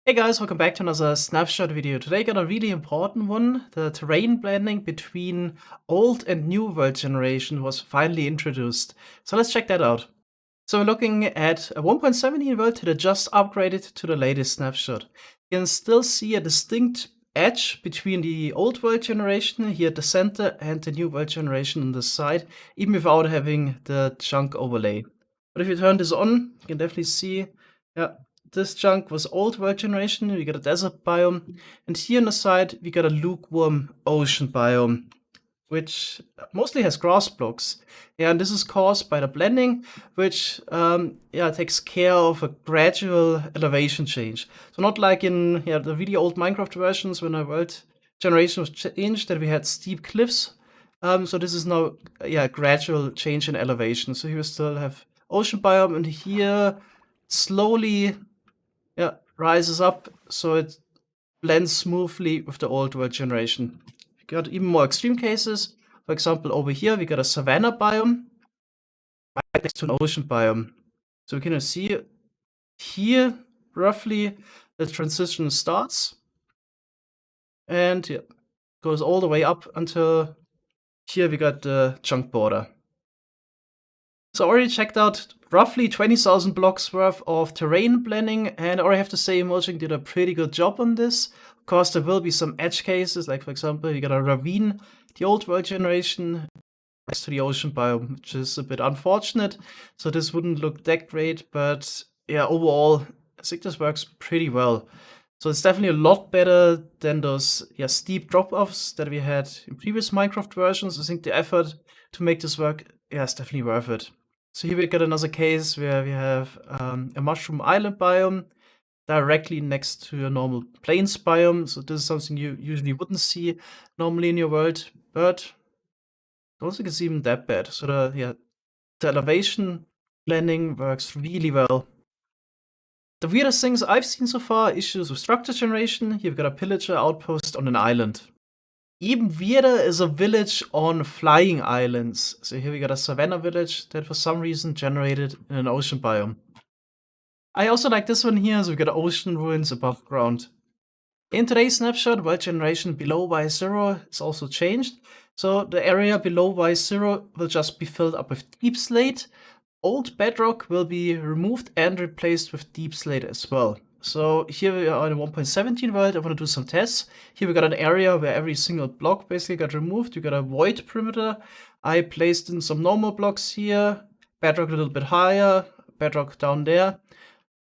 Hey guys, welcome back to another snapshot video. Today got a really important one. The terrain blending between old and new world generation was finally introduced. So let's check that out. So we're looking at a 1.17 world that I just upgraded to the latest snapshot. You can still see a distinct edge between the old world generation here at the center and the new world generation on the side, even without having the chunk overlay. But if you turn this on, you can definitely see, yeah, this chunk was old world generation. We got a desert biome, and here on the side we got a lukewarm ocean biome, which mostly has grass blocks. Yeah, and this is caused by the blending, which takes care of a gradual elevation change. So not like in the really old Minecraft versions when the world generation was changed that we had steep cliffs. So this is now a gradual change in elevation. So here we still have ocean biome, and here slowly rises up, so it blends smoothly with the old world generation. We got even more extreme cases. For example, over here we got a savanna biome right next to an ocean biome. So we can see here roughly the transition starts and goes all the way up until here we got the chunk border. So I already checked out roughly 20,000 blocks worth of terrain blending, and I already have to say Emerging did a pretty good job on this. Of course, there will be some edge cases, like for example, you got a ravine, the old world generation, next to the ocean biome, which is a bit unfortunate. So this wouldn't look that great, but yeah, overall, I think this works pretty well. So it's definitely a lot better than those steep drop-offs that we had in previous Minecraft versions. I think the effort to make this work is definitely worth it. So here we got another case where we have a mushroom island biome directly next to a normal plains biome. So this is something you usually wouldn't see normally in your world, but I don't think it's even that bad. So the elevation blending works really well. The weirdest things I've seen so far are issues with structure generation. Here we've got a pillager outpost on an island. Even weirder is a village on flying islands. So here we got a savanna village that for some reason generated in an ocean biome. I also like this one here, so we got ocean ruins above ground. In today's snapshot, world generation below Y0 is also changed. So the area below Y0 will just be filled up with deep slate. Old bedrock will be removed and replaced with deep slate as well. So here we are in a 1.17 world. I want to do some tests. Here we got an area where every single block basically got removed. We got a void perimeter. I placed in some normal blocks here. Bedrock a little bit higher. Bedrock down there.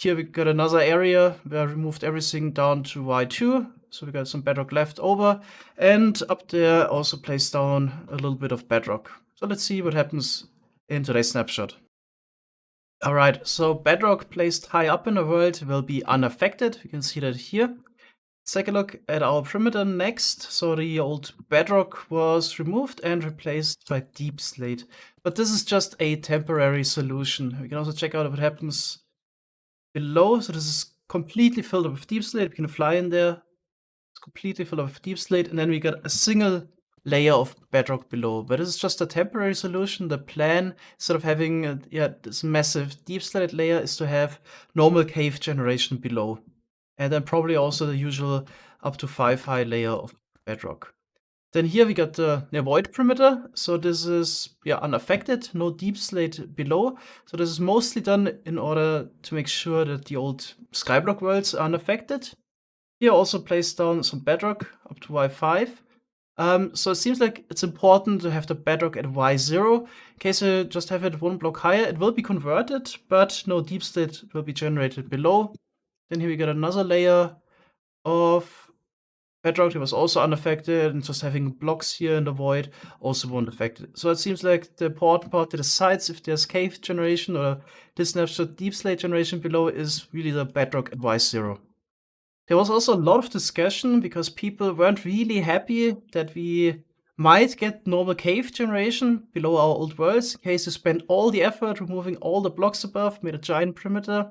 Here we got another area where I removed everything down to Y2. So we got some bedrock left over. And up there also placed down a little bit of bedrock. So let's see what happens in today's snapshot. Alright, so bedrock placed high up in the world will be unaffected. You can see that here. Let's take a look at our perimeter next. So the old bedrock was removed and replaced by deep slate. But this is just a temporary solution. We can also check out what happens below. So this is completely filled up with deep slate. We can fly in there. It's completely filled up with deep slate. And then we got a single layer of bedrock below, but this is just a temporary solution. The plan, instead of having this massive deep slate layer, is to have normal cave generation below, and then probably also the usual up to 5 high layer of bedrock. Then here we got the void perimeter, so this is unaffected, no deep slate below. So this is mostly done in order to make sure that the old skyblock worlds are unaffected. Here also placed down some bedrock up to Y5. So it seems like it's important to have the bedrock at Y0. In case you just have it one block higher, it will be converted, but no deep slate will be generated below. Then here we got another layer of bedrock that was also unaffected, and just having blocks here in the void also won't affect it. So it seems like the important part that decides if there's cave generation or this snapshot deep slate generation below is really the bedrock at Y0. There was also a lot of discussion because people weren't really happy that we might get normal cave generation below our old worlds in case you spent all the effort removing all the blocks above, made a giant perimeter,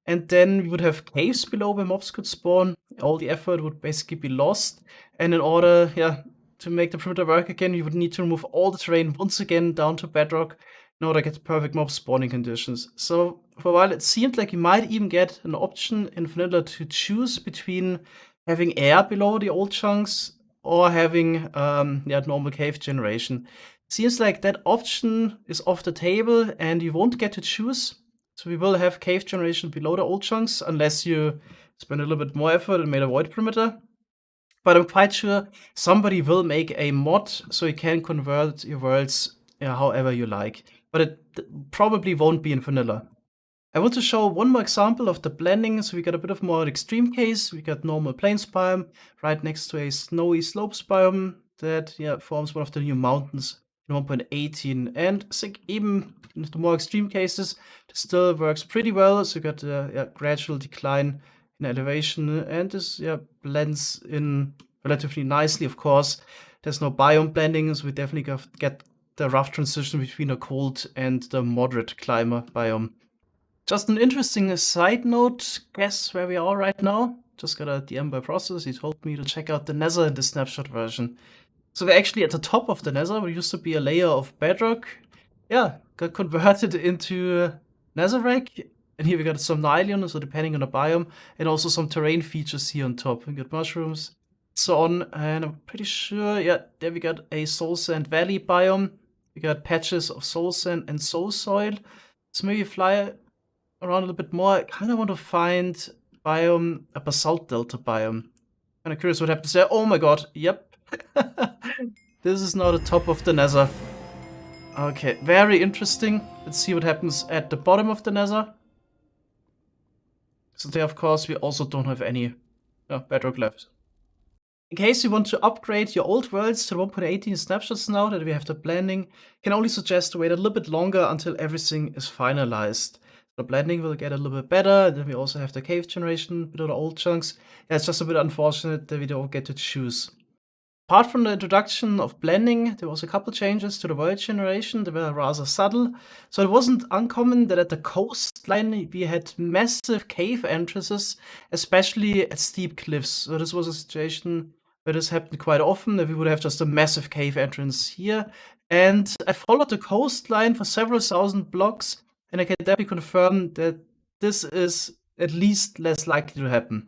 and then we would have caves below where mobs could spawn. All the effort would basically be lost, and in order to make the perimeter work again, you would need to remove all the terrain once again down to bedrock. in order to get the perfect mob spawning conditions. So for a while it seemed like you might even get an option in vanilla to choose between having air below the old chunks or having normal cave generation. Seems like that option is off the table and you won't get to choose. So we will have cave generation below the old chunks unless you spend a little bit more effort and made a void perimeter. But I'm quite sure somebody will make a mod so you can convert your worlds however you like. But it probably won't be in vanilla. I want to show one more example of the blending. So we got a bit of more extreme case. We got normal plains biome right next to a snowy slopes biome that forms one of the new mountains in 1.18. And I think even in the more extreme cases, this still works pretty well. So you got a gradual decline in elevation, and this blends in relatively nicely. Of course, there's no biome blending, so we definitely get the rough transition between the cold and the moderate climber biome. Just an interesting side note, guess where we are right now? Just got a DM by Process, he told me to check out the Nether in the snapshot version. So we're actually at the top of the Nether, where used to be a layer of bedrock. Yeah, got converted into netherrack. And here we got some nylon, so depending on the biome, and also some terrain features here on top. We got mushrooms, so on, and I'm pretty sure, there we got a soul sand valley biome. We got patches of soul sand and soul soil. So maybe fly around a little bit more. I kind of want to find biome, a basalt delta biome. Kind of curious what happens there. Oh my god, yep. This is now the top of the Nether. Okay, very interesting. Let's see what happens at the bottom of the Nether. So there, of course, we also don't have any bedrock left. In case you want to upgrade your old worlds to 1.18 snapshots now that we have the blending, I can only suggest to wait a little bit longer until everything is finalized. The blending will get a little bit better, and then we also have the cave generation with all the old chunks. Yeah, it's just a bit unfortunate that we don't get to choose. Apart from the introduction of blending, there was a couple changes to the world generation. They were rather subtle. So it wasn't uncommon that at the coastline we had massive cave entrances, especially at steep cliffs. So this was a situation where this happened quite often, that we would have just a massive cave entrance here. And I followed the coastline for several thousand blocks, and I can definitely confirm that this is at least less likely to happen.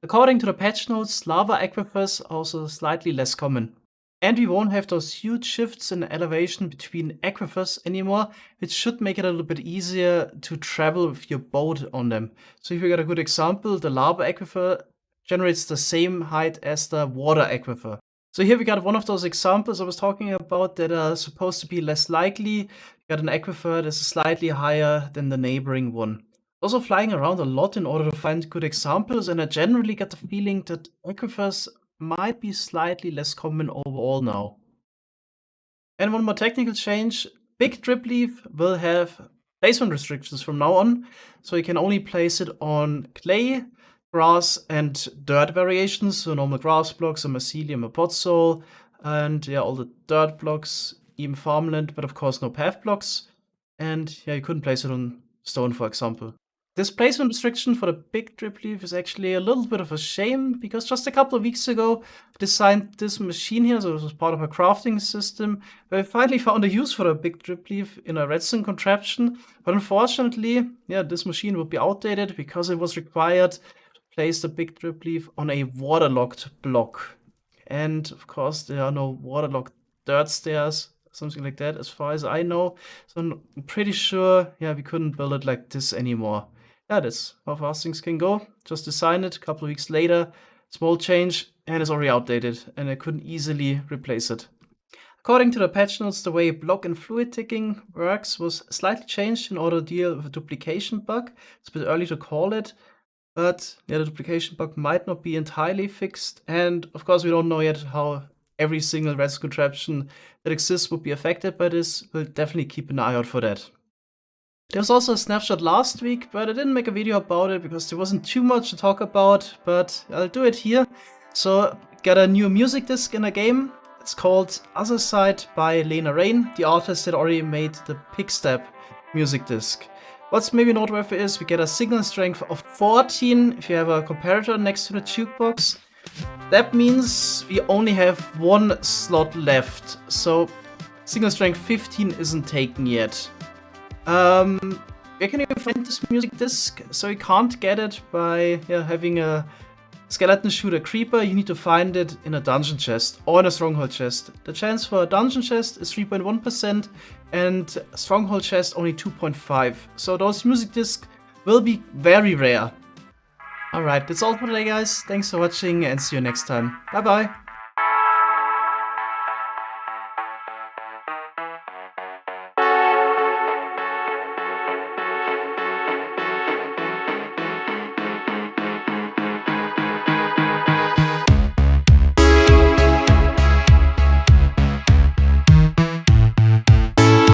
According to the patch notes, lava aquifers are also slightly less common. And we won't have those huge shifts in elevation between aquifers anymore, which should make it a little bit easier to travel with your boat on them. So if we got a good example, the lava aquifer generates the same height as the water aquifer. So here we got one of those examples I was talking about that are supposed to be less likely. We got an aquifer that's slightly higher than the neighboring one. Also flying around a lot in order to find good examples, and I generally get the feeling that aquifers might be slightly less common overall now. And one more technical change, Big Drip Leaf will have placement restrictions from now on, so you can only place it on clay, grass, and dirt variations, so normal grass blocks, a mycelium, a podzol, and all the dirt blocks, even farmland, but of course no path blocks. And you couldn't place it on stone, for example. This placement restriction for the Big Drip Leaf is actually a little bit of a shame, because just a couple of weeks ago I designed this machine here, so this was part of a crafting system, where I finally found a use for the Big Drip Leaf in a redstone contraption. But unfortunately, this machine would be outdated because it was required to place the Big Drip Leaf on a waterlogged block. And of course there are no waterlogged dirt stairs, something like that, as far as I know. So I'm pretty sure, we couldn't build it like this anymore. That's how fast things can go. Just designed it a couple of weeks later, small change, and it's already outdated, and I couldn't easily replace it. According to the patch notes, the way block and fluid ticking works was slightly changed in order to deal with a duplication bug. It's a bit early to call it, but the duplication bug might not be entirely fixed. And of course, we don't know yet how every single redstone contraption that exists would be affected by this. We'll definitely keep an eye out for that. There was also a snapshot last week, but I didn't make a video about it because there wasn't too much to talk about, but I'll do it here. So, got a new music disc in a game. It's called Other Side by Lena Rain, the artist that already made the Pickstep music disc. What's maybe noteworthy is we get a signal strength of 14 if you have a comparator next to the jukebox. That means we only have one slot left. So Single strength 15 isn't taken yet. Where can you find this music disc? So you can't get it by having a skeleton shooter creeper. You need to find it in a dungeon chest or in a stronghold chest. The chance for a dungeon chest is 3.1% and stronghold chest only 2.5%. So those music discs will be very rare. Alright, that's all for today guys. Thanks for watching and see you next time. Bye bye.